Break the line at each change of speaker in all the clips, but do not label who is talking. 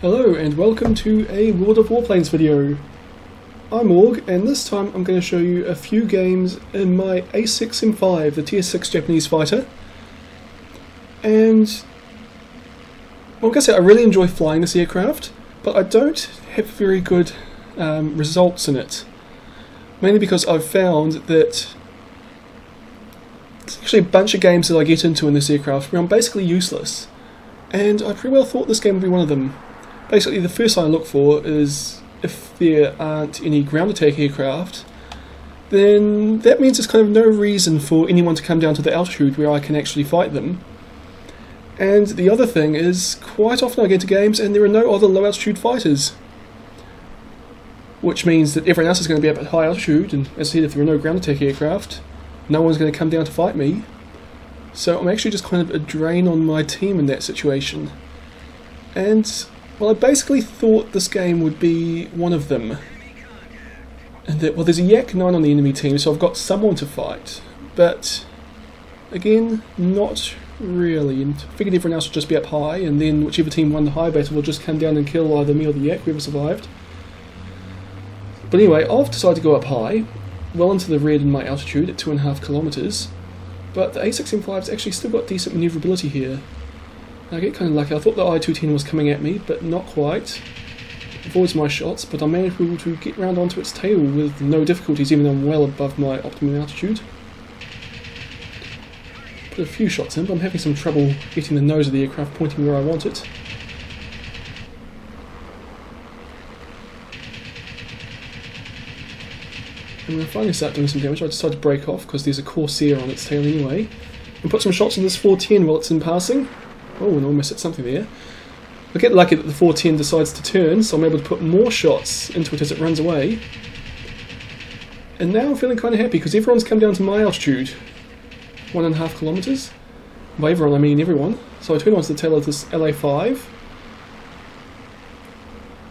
Hello and welcome to a World of Warplanes video. I'm Org, and this time I'm going to show you a few games in my A6M5 the A6 Japanese fighter. And well, like I said, I really enjoy flying this aircraft, but I don't have very good results in it. Mainly because I've found that there's actually a bunch of games that I get into in this aircraft where I'm basically useless. And I pretty well thought this game would be one of them. Basically, the first thing I look for is if there aren't any ground attack aircraft, then that means there's kind of no reason for anyone to come down to the altitude where I can actually fight them. And the other thing is, quite often I get to games and there are no other low altitude fighters. Which means that everyone else is going to be up at high altitude, and as I said, if there are no ground attack aircraft, no one's going to come down to fight me. So I'm actually just kind of a drain on my team in that situation. And well, I basically thought this game would be one of them. And that, well, there's a Yak 9 on the enemy team, so I've got someone to fight. But, again, not really. And I figured everyone else would just be up high, and then whichever team won the high battle will just come down and kill either me or the Yak, whoever survived. But anyway, I've decided to go up high, well into the red in my altitude at 2.5 kilometers. But the A6M5's actually still got decent manoeuvrability here. I get kind of lucky. I thought the I-210 was coming at me, but not quite. Avoids my shots, but I managed to get round onto its tail with no difficulties, even though I'm well above my optimum altitude. Put a few shots in, but I'm having some trouble getting the nose of the aircraft pointing where I want it. And when I finally start doing some damage, I decide to break off, because there's a Corsair on its tail anyway, and put some shots in this 410 while it's in passing. Oh, and I almost hit something there. I get lucky that the 410 decides to turn, so I'm able to put more shots into it as it runs away. And now I'm feeling kind of happy, because everyone's come down to my altitude. 1.5 kilometers. By everyone, I mean everyone. So I turn onto the tail of this LA5.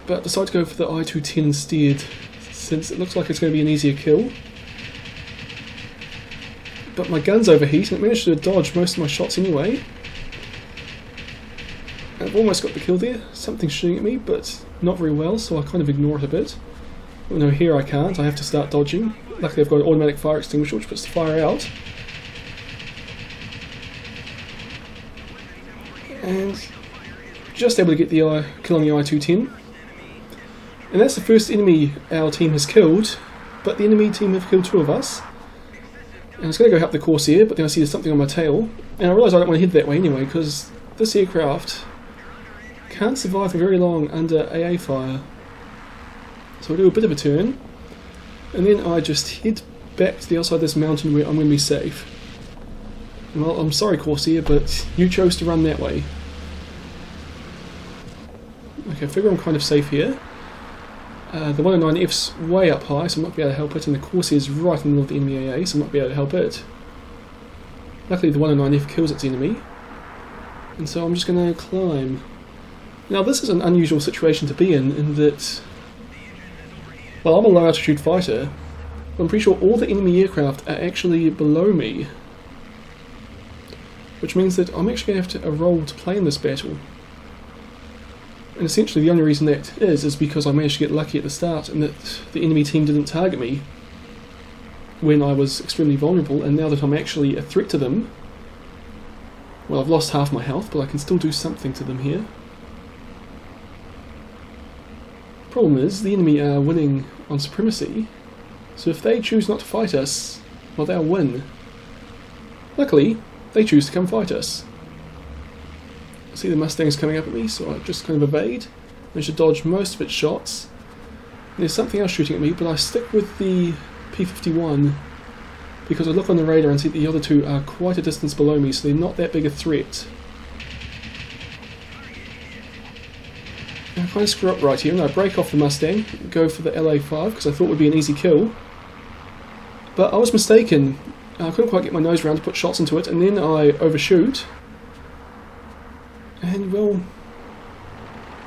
But decide to go for the I-210 instead, since it looks like it's going to be an easier kill. But my guns overheat, and it managed to dodge most of my shots anyway. I've almost got the kill there. Something's shooting at me, but not very well, so I kind of ignore it a bit. Oh no, here I can't. I have to start dodging. Luckily I've got an automatic fire extinguisher which puts the fire out. And just able to get the kill on the I-210. And that's the first enemy our team has killed, but the enemy team have killed 2 of us. And I was going to go help the Corsair, but then I see there's something on my tail. And I realise I don't want to head that way anyway, because this aircraft can't survive for very long under AA fire. So I do a bit of a turn, and then I just head back to the other side of this mountain where I'm going to be safe. Well, I'm sorry Corsair, but you chose to run that way. Okay, I figure I'm kind of safe here. The 109F's way up high, so I'm not going to be able to help it, and the Corsair's right in the middle of the enemy AA, so I'm not going to be able to help it. Luckily the 109F kills its enemy, and so I'm just going to climb. Now this is an unusual situation to be in that, well, I'm a low altitude fighter, but I'm pretty sure all the enemy aircraft are actually below me. Which means that I'm actually going to have to roll to play in this battle. And essentially the only reason that is because I managed to get lucky at the start and that the enemy team didn't target me when I was extremely vulnerable, and now that I'm actually a threat to them, well, I've lost half my health, but I can still do something to them here. Problem is, the enemy are winning on supremacy, so if they choose not to fight us, well, they'll win. Luckily, they choose to come fight us. I see the Mustang's coming up at me, so I just kind of evade. I should dodge most of its shots. And there's something else shooting at me, but I stick with the P-51 because I look on the radar and see the other 2 are quite a distance below me, so they're not that big a threat. I kind of screw up right here, and I break off the Mustang, go for the LA5 because I thought it would be an easy kill. But I was mistaken. I couldn't quite get my nose around to put shots into it, and then I overshoot. And well,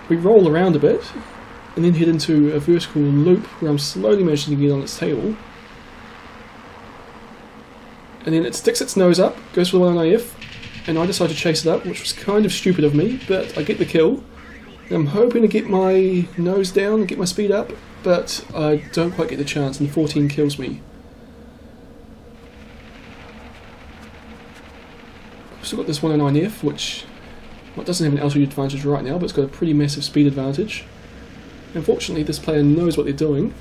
we roll around a bit, and then head into a vertical loop where I'm slowly managing to get on its tail. And then it sticks its nose up, goes for the 109F, and I decide to chase it up, which was kind of stupid of me, but I get the kill. I'm hoping to get my nose down and get my speed up, but I don't quite get the chance, and 14 kills me. I've still got this 109F, which doesn't have an altitude advantage right now, but it's got a pretty massive speed advantage. Unfortunately, this player knows what they're doing.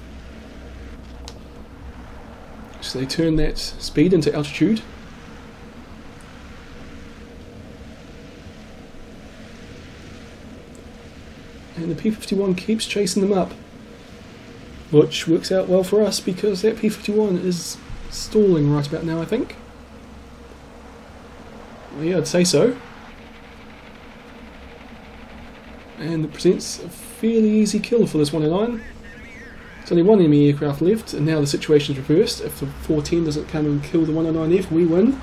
So they turn that speed into altitude. And the P-51 keeps chasing them up, which works out well for us because that P-51 is stalling right about now, I think. Well, yeah, I'd say so. And it presents a fairly easy kill for this 109. There's only one enemy aircraft left, and now the situation's reversed. If the 410 doesn't come and kill the 109F, we win.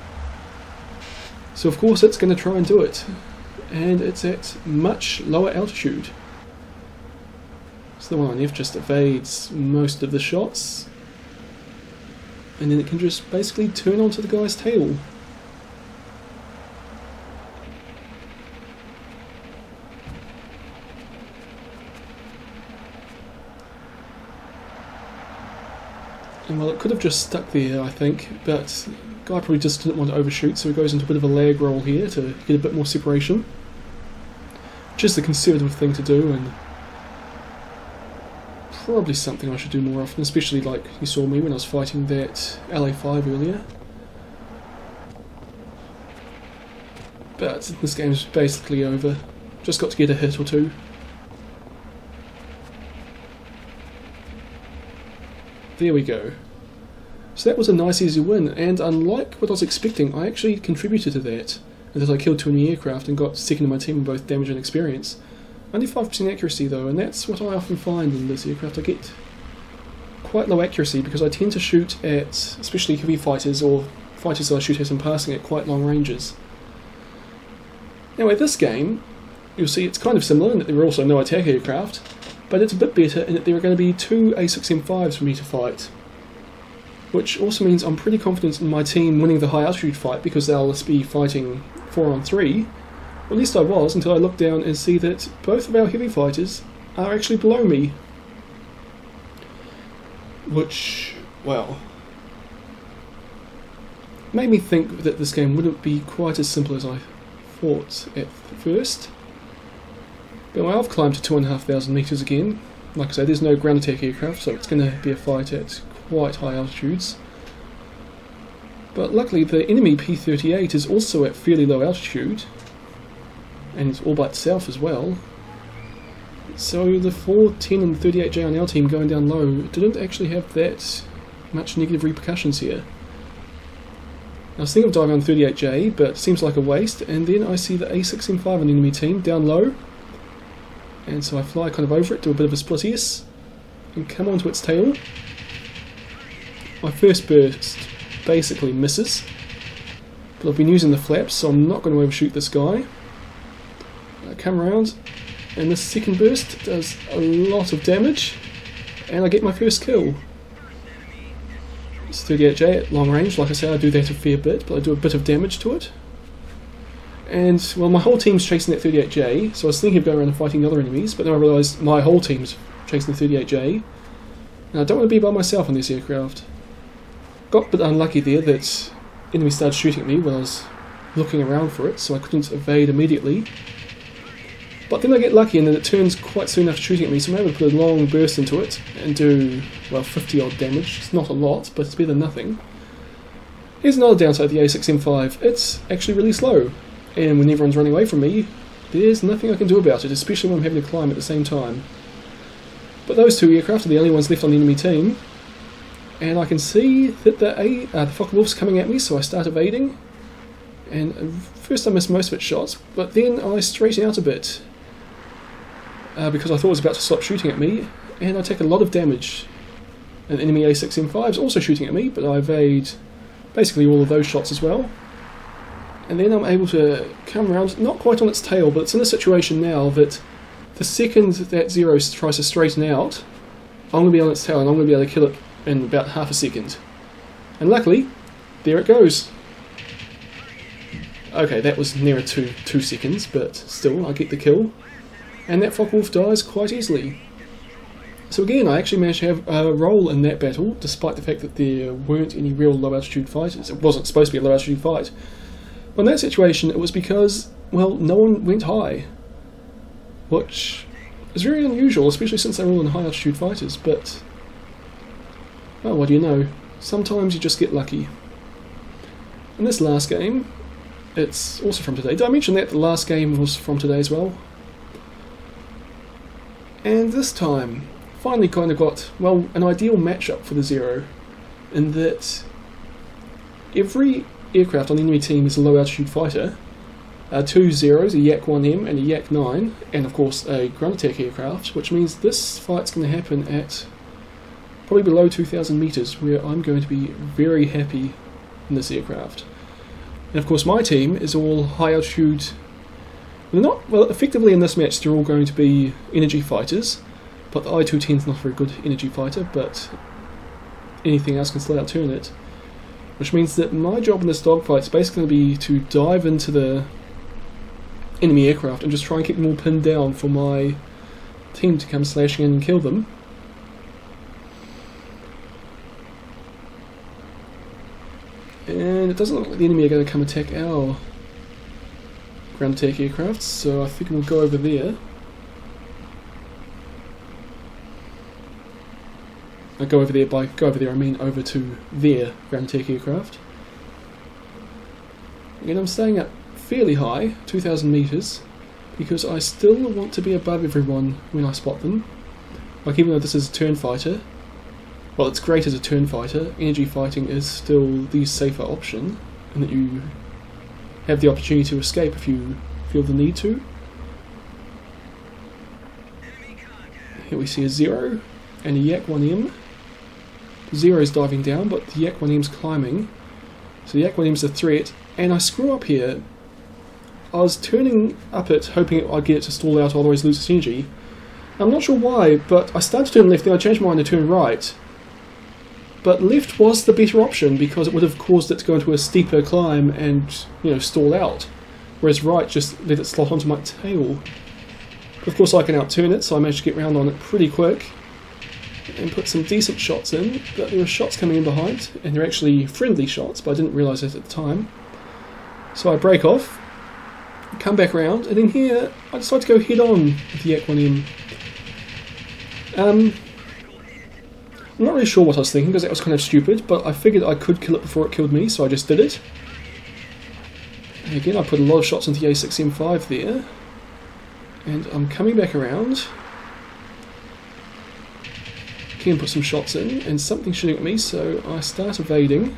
So of course it's going to try and do it. And it's at much lower altitude. So the 109F just evades most of the shots. And then it can just basically turn onto the guy's tail. And well, it could have just stuck there, I think, but the guy probably just didn't want to overshoot, so he goes into a bit of a lag roll here to get a bit more separation. Which is the conservative thing to do, and probably something I should do more often, especially like you saw me when I was fighting that LA5 earlier. But this game's basically over. Just got to get a hit or two. There we go. So that was a nice easy win, and unlike what I was expecting, I actually contributed to that, and that I killed 2 enemy aircraft and got second in my team in both damage and experience. Only 5% accuracy though, and that's what I often find in this aircraft. I get quite low accuracy because I tend to shoot at, especially heavy fighters or fighters that I shoot at in passing at quite long ranges. Now with this game, you'll see it's kind of similar in that there are also no attack aircraft, but it's a bit better in that there are going to be 2 A6M5s for me to fight. Which also means I'm pretty confident in my team winning the high altitude fight because they'll be fighting 4 on 3. Or at least I was until I look down and see that both of our heavy fighters are actually below me. Which, well, made me think that this game wouldn't be quite as simple as I thought at first. But well, I've climbed to 2,500 metres again. Like I say, there's no ground attack aircraft, so it's going to be a fight at quite high altitudes. But luckily the enemy P-38 is also at fairly low altitude, and it's all by itself as well. So the 410 and 38J on our team going down low didn't actually have that much negative repercussions here. I was thinking of diving on 38J, but it seems like a waste, and then I see the A6M5 on the enemy team down low, and so I fly kind of over it, do a bit of a split S, and come onto its tail. My first burst basically misses, but I've been using the flaps, so I'm not going to overshoot this guy. I come around, and this second burst does a lot of damage, and I get my first kill. It's 38J at long range. Like I said, I do that a fair bit, but I do a bit of damage to it. And, well, my whole team's chasing that 38J, so I was thinking of going around and fighting the other enemies, but then I realised my whole team's chasing the 38J, and I don't want to be by myself on this aircraft. Got a bit unlucky there that enemies started shooting at me when I was looking around for it, so I couldn't evade immediately. But then I get lucky and then it turns quite soon after shooting at me, so I'm able to put a long burst into it and do, well, 50 odd damage. It's not a lot, but it's better than nothing. Here's another downside of the A6M5. It's actually really slow, and when everyone's running away from me, there's nothing I can do about it, especially when I'm having to climb at the same time. But those 2 aircraft are the only ones left on the enemy team, and I can see that the Focke-Wulf's coming at me, so I start evading. And first I miss most of its shots, but then I straighten out a bit. Because I thought it was about to stop shooting at me, and I take a lot of damage. An enemy A6M5 is also shooting at me, but I evade basically all of those shots as well. And then I'm able to come around, not quite on its tail, but it's in a situation now that the second that Zero tries to straighten out, I'm going to be on its tail and I'm going to be able to kill it in about half a second. And luckily, there it goes. Okay, that was nearer to 2 seconds, but still, I get the kill. and that Focke-Wulf dies quite easily. So again, I actually managed to have a role in that battle, despite the fact that there weren't any real low-altitude fighters. It wasn't supposed to be a low-altitude fight. But in that situation, it was because, well, no one went high. Which is very unusual, especially since they're all in high-altitude fighters, but... well, what do you know? Sometimes you just get lucky. In this last game, it's also from today. Did I mention that the last game was from today as well? And this time, finally kind of got, well, an ideal matchup for the Zero, in that every aircraft on the enemy team is a low-altitude fighter, two Zeros, a Yak-1M and a Yak-9, and of course a ground attack aircraft, which means this fight's going to happen at probably below 2,000 meters, where I'm going to be very happy in this aircraft. And of course my team is all high altitude. They're not, well, effectively in this match they're all going to be energy fighters, but the I-210 is not a very good energy fighter, but anything else can still outturn it. Which means that my job in this dogfight is basically going to be to dive into the enemy aircraft and just try and keep them all pinned down for my team to come slashing in and kill them. And it doesn't look like the enemy are going to come attack our ground attack aircraft, so I think we'll go over there. I go over there I mean over to their ground attack aircraft. Again, I'm staying up fairly high, 2,000 meters, because I still want to be above everyone when I spot them. Like, even though this is a turn fighter, well, it's great as a turn fighter, energy fighting is still the safer option, in that you have the opportunity to escape if you feel the need to. Here we see a Zero and a Yak-1M. The Zero's diving down, but the Yak-1M's climbing. So the Yak-1M's a threat, and I screw up here. I was turning up it, hoping I'd get it to stall out, otherwise lose its energy. I'm not sure why, but I started to turn left, then I changed my mind to turn right. But left was the better option because it would have caused it to go into a steeper climb and, you know, stall out. Whereas right just let it slot onto my tail. Of course I can outturn it, so I managed to get round on it pretty quick and put some decent shots in, but there were shots coming in behind, and they're actually friendly shots, but I didn't realise it at the time. So I break off, come back round, and in here I decide to go head on with the Yak-1M. I'm not really sure what I was thinking because that was kind of stupid, but I figured I could kill it before it killed me, so I just did it. And again, I put a lot of shots into the A6M5 there, and I'm coming back around. Again, put some shots in, and something's shooting at me, so I start evading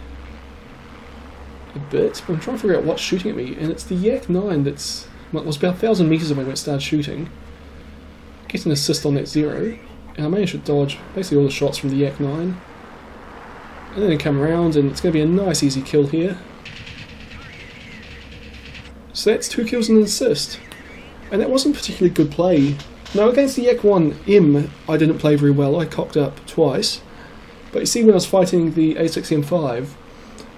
a bit, but I'm trying to figure out what's shooting at me, and it's the Yak-9 that's, well, it was about 1,000 meters away when it started shooting. Get an assist on that Zero. And I managed to dodge basically all the shots from the Yak-9. And then I come around and it's going to be a nice easy kill here. So that's 2 kills and an assist. And that wasn't particularly good play. Now against the Yak-1M I didn't play very well, I cocked up twice. But you see, when I was fighting the A6M5,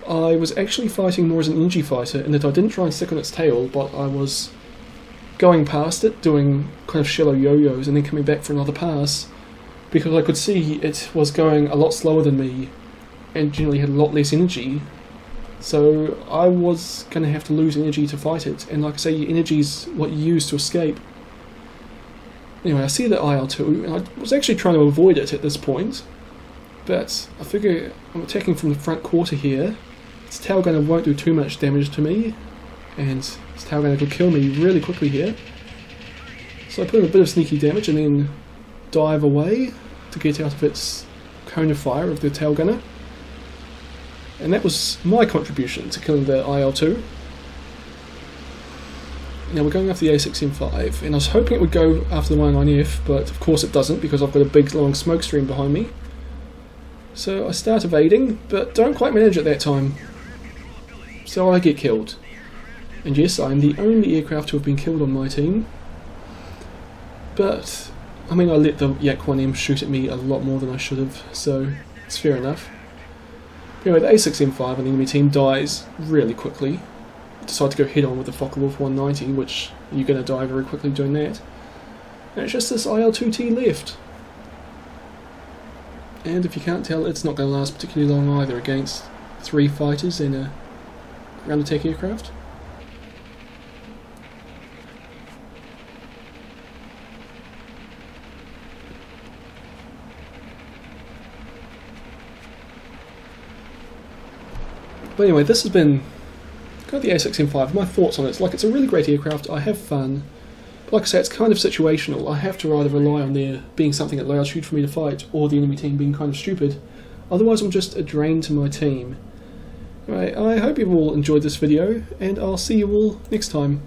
I was actually fighting more as an energy fighter in that I didn't try and stick on its tail, but I was going past it, doing kind of shallow yo-yos and then coming back for another pass. Because I could see it was going a lot slower than me and generally had a lot less energy, so I was going to have to lose energy to fight it, and like I say, energy's what you use to escape. Anyway, I see the IL-2, and I was actually trying to avoid it at this point, but I figure I'm attacking from the front quarter here. Its tail gunner won't do too much damage to me, and its tail gunner could kill me really quickly here. So I put in a bit of sneaky damage and then dive away to get out of its cone of fire of the tail gunner, and that was my contribution to killing the IL-2. Now we're going after the A6M5, and I was hoping it would go after the 109F, but of course it doesn't because I've got a big long smoke stream behind me. So I start evading, but don't quite manage it that time, so I get killed. And yes, I am the only aircraft to have been killed on my team, but I mean, I let the Yak-1M shoot at me a lot more than I should have, so it's fair enough. Anyway, the A6M5 on the enemy team dies really quickly. I decide to go head on with the Focke-Wulf 190, which you're going to die very quickly doing that. And it's just this IL-2T left. And if you can't tell, it's not going to last particularly long either against 3 fighters in a ground attack aircraft. But anyway, this has been kind of the A6M5. My thoughts on it. It's a really great aircraft. I have fun. But like I say, it's kind of situational. I have to either rely on there being something at low altitude for me to fight, or the enemy team being kind of stupid. Otherwise, I'm just a drain to my team. Anyway, I hope you all enjoyed this video, and I'll see you all next time.